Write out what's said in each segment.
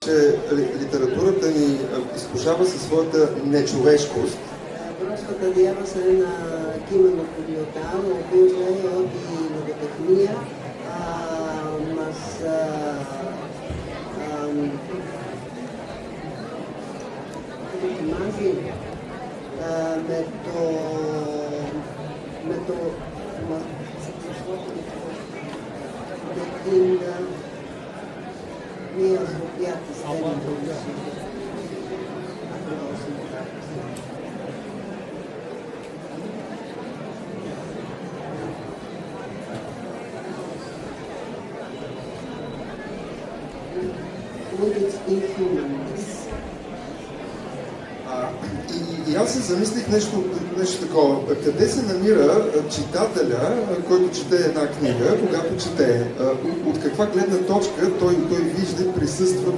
че литературата ни изкушава със своята нечовешкост. Πρόσφατα διάβασα ένα κείμενο του Λιωτάρου, ο οποίος λέει ότι η λογοτεχνία μας δοκιμάζει με την μία σοφιά της θέλησης. И аз се замислих нещо такова. Къде се намира читателя, който чете една книга, когато чете? От каква гледна точка той вижда и присъства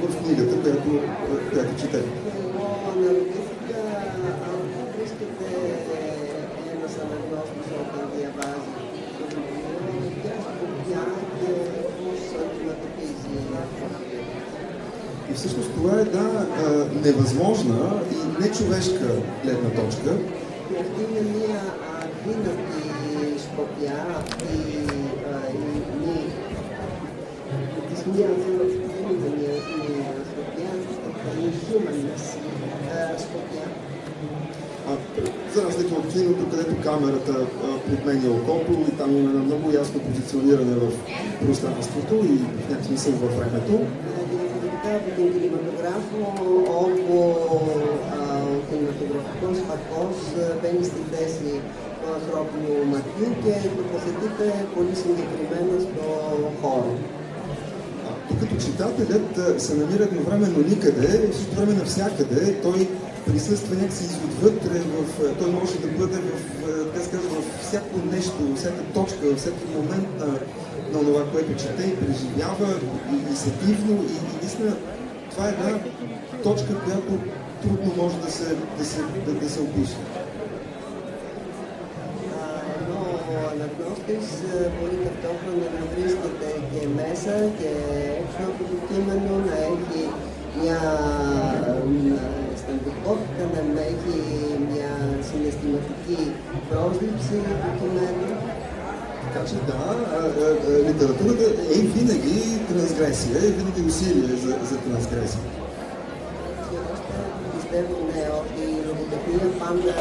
в книгата, която чете? И всъщност това е невъзможна и нечовешка гледна точка. Αυτή είναι μια αδύνατη σκοπιά, της μίας δεν είναι μια σκοπιά, είναι humanist σκοπιά. За разлика от киното, където камерата подменя окото и там има много ясно позициониране в пространството и в някакъв смисъл във времето. Από τον κινηματογράφο, όπου ο κινηματογραφικός φακός μπαίνει στη θέση του ανθρώπινου ματιού και τοποθετείται πολύ συγκεκριμένα στο χώρο. Докато читателят се намира едновременно никъде, и в същото време навсякъде, той присъства някакси отвътре, той може да бъде във всяко нещо, всяка точка, във всеки момент на това, което чете и преживява и сетивно и наистина това е една точка, която трудно може да се опише. Ενώ ο αναγνώστης μπορεί ταυτόχρονα να βρίσκεται και μέσα και έξω από το κείμενο, να έχει μια αισθαντικότητα, να έχει μια συναισθηματική πρόσληψη του κειμένου. Така че литературата е винаги трансгресия, е винаги усилие за трансгресия. Πιστεύουν ότι η λογοτεχνία πάντα